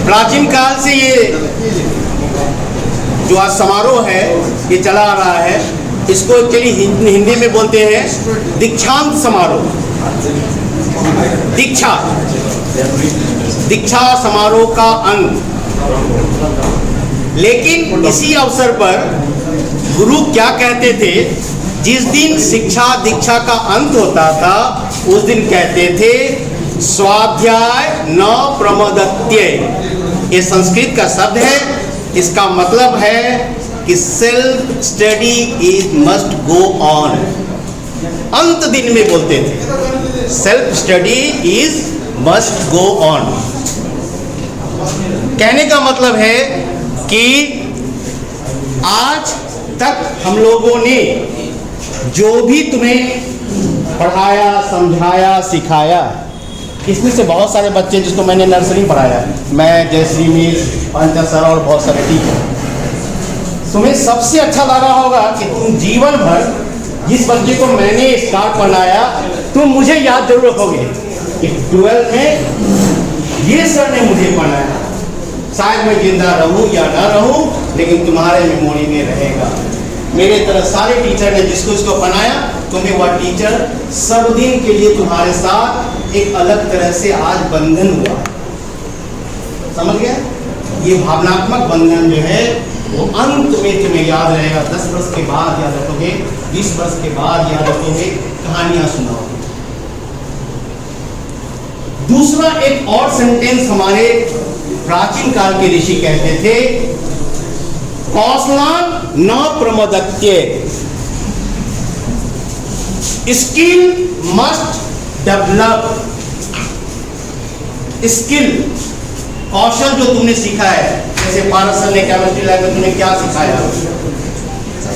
प्राचीन काल से ये जो आज समारोह है ये चला आ रहा है, इसको एक्चुअली हिंदी में बोलते हैं दीक्षांत समारोह। दीक्षा समारोह का अंत। लेकिन इसी अवसर पर गुरु क्या कहते थे, जिस दिन शिक्षा दीक्षा का अंत होता था उस दिन कहते थे स्वाध्याय न प्रमदत्ये। ये संस्कृत का शब्द है, इसका मतलब है कि self study is must go on. अंत दिन में बोलते थे self study is must go on. कहने का मतलब है कि आज तक हम लोगों ने जो भी तुम्हें पढ़ाया, समझाया, सिखाया, इसमें से बहुत सारे बच्चे जिसको मैंने नर्सरी पढ़ाया, मैं, जयश्री मिस, पंचा सर और बहुत सारे टीचर, तुम्हें सबसे अच्छा लगा होगा कि तुम जीवन भर जिस बच्चे को मैंने स्टार्ट बनाया तुम मुझे याद जरूर रखोगे कि 12 में ये सर ने मुझे पढ़ाया। शायद मैं जिंदा रहूं या ना रहूं, लेकिन तुम्हारे मेमोरी में रहेगा। मेरे तरह सारे टीचर ने जिसको इसको बनाया, तुम्हें वह टीचर सब दिन के लिए तुम्हारे साथ एक अलग तरह से आज बंधन हुआ। समझ गया? ये भावनात्मक बंधन जो है वो अंत में तुम्हें याद रहेगा। 10 वर्ष के बाद याद रखोगे, 20 वर्ष के बाद याद रखोगे, कहानियां सुनाओगे। दूसरा एक और सेंटेंस हमारे प्राचीन काल के ऋषि कहते थे, कौशलान न प्रमदत्ये। Skill must develop. स्किल, कौशल जो तुमने सीखा है, जैसे पारस सर ने केमिस्ट्री लैब में तुमने क्या सिखाया,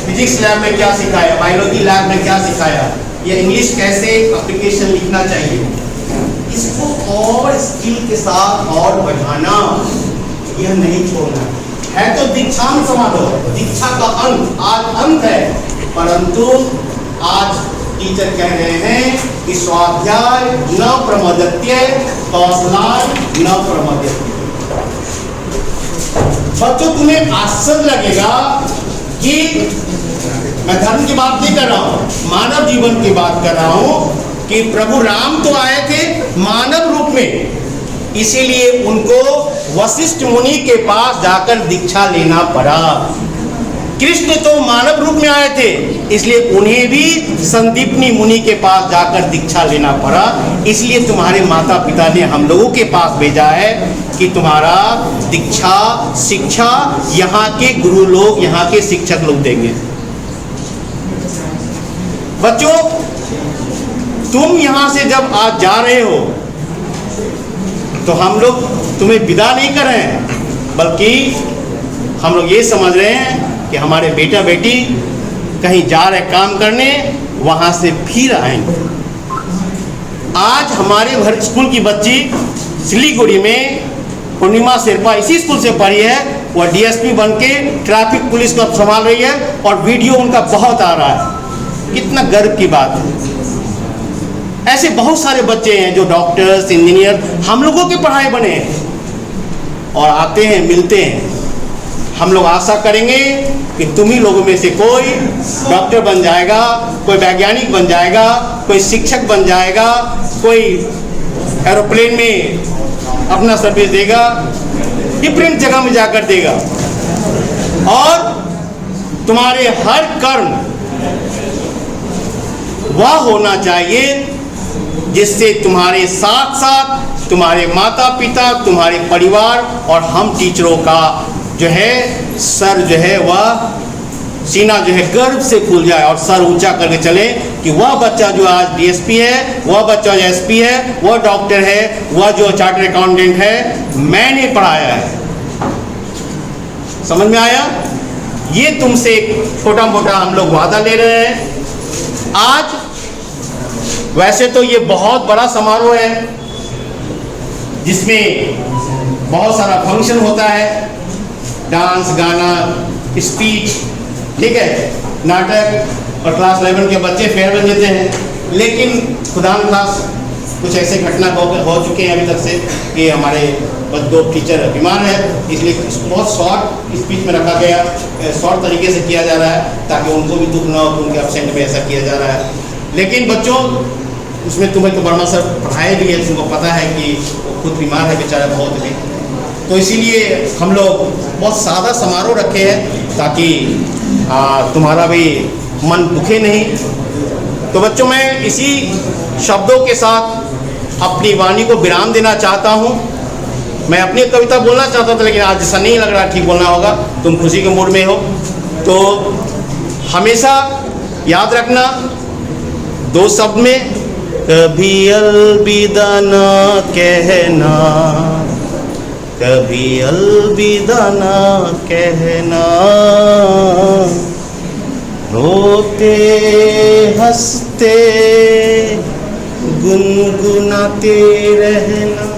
फिजिक्स लैब में क्या सिखाया, बायोलॉजी लैब में क्या सिखाया, या इंग्लिश कैसे एप्लीकेशन लिखना चाहिए, इसको और स्किल के साथ और बढ़ाना, यह नहीं छोड़ना है। तो दीक्षांत समारोह, दीक्षा का अंत, आज अंत है, परंतु आज टीचर कह रहे हैं कि स्वाध्याय न प्रमदत्ये, कौशलान न प्रमदत्ये। बच्चों, तुम्हें आश्चर्य लगेगा कि मैं धर्म की बात नहीं कर रहा हूं, मानव जीवन की बात कर रहा हूं कि प्रभु राम तो आए थे मानव रूप में, इसीलिए उनको वशिष्ठ मुनि के पास जाकर दीक्षा लेना पड़ा। कृष्ण तो मानव रूप में आए थे, इसलिए उन्हें भी संदीपनी मुनि के पास जाकर दीक्षा लेना पड़ा। इसलिए तुम्हारे माता पिता ने हम लोगों के पास भेजा है कि तुम्हारा दीक्षा, शिक्षा यहाँ के गुरु लोग, यहाँ के शिक्षक लोग देंगे। बच्चों, तुम यहाँ से जब आज जा रहे हो तो हम लोग तुम्हें विदा नहीं कर रहे हैं, बल्कि हम लोग ये समझ रहे हैं कि हमारे बेटा बेटी कहीं जा रहे काम करने, वहाँ से फिर आएंगे। आज हमारे घर स्कूल की बच्ची सिलीगुड़ी में पूर्णिमा शेरपा इसी स्कूल से पढ़ी है, वह डीएसपी बन के ट्रैफिक पुलिस को संभाल रही है और वीडियो उनका बहुत आ रहा है। कितना गर्व की बात है। ऐसे बहुत सारे बच्चे हैं जो डॉक्टर्स, इंजीनियर, हम लोगों के पढ़ाए बने हैं और आते हैं, मिलते हैं। हम लोग आशा करेंगे कि तुम ही लोगों में से कोई डॉक्टर बन जाएगा, कोई वैज्ञानिक बन जाएगा, कोई शिक्षक बन जाएगा, कोई एरोप्लेन में अपना सर्विस देगा, डिफरेंट जगह में जाकर देगा। और तुम्हारे हर कर्म वह होना चाहिए जिससे तुम्हारे साथ साथ तुम्हारे माता पिता, तुम्हारे परिवार और हम टीचरों का जो है सर जो है वह सीना जो है गर्व से फूल जाए और सर ऊंचा करके चले कि वह बच्चा जो आज डीएसपी है, वह बच्चा जो एसपी है, वह डॉक्टर है, वह जो चार्टर्ड अकाउंटेंट है, मैंने पढ़ाया है। समझ में आया? ये तुमसे एक छोटा मोटा हम लोग वादा ले रहे हैं। आज वैसे तो ये बहुत बड़ा समारोह है जिसमें बहुत सारा फंक्शन होता है, डांस, गाना, स्पीच, ठीक है, नाटक, और क्लास 11 के बच्चे फेयरवेल देते हैं। लेकिन खुदा न खास कुछ ऐसे घटना हो चुके हैं अभी तक से कि हमारे बस 2 टीचर बीमार हैं, इसलिए इसको बहुत शॉर्ट स्पीच में रखा गया, शॉर्ट तरीके से किया जा रहा है ताकि उनको भी दुख ना हो कि उनके एब्सेंट में ऐसा किया जा रहा है। लेकिन बच्चों, उसमें तुम्हें तो वर्मा सर पढ़ाए भी है, तुमको पता है कि वो खुद बीमार है बेचारा बहुत भी, तो इसीलिए हम लोग बहुत सादा समारोह रखे हैं ताकि तुम्हारा भी मन दुखे नहीं। तो बच्चों, मैं इसी शब्दों के साथ अपनी वाणी को विराम देना चाहता हूँ। मैं अपनी कविता बोलना चाहता था लेकिन आज ऐसा नहीं लग रहा ठीक बोलना होगा, तुम खुशी के मूड में हो। तो हमेशा याद रखना 2 शब्द में, कभी अलविदा ना कहना, कभी अलविदा ना कहना, रोते हंसते गुनगुनाते रहना।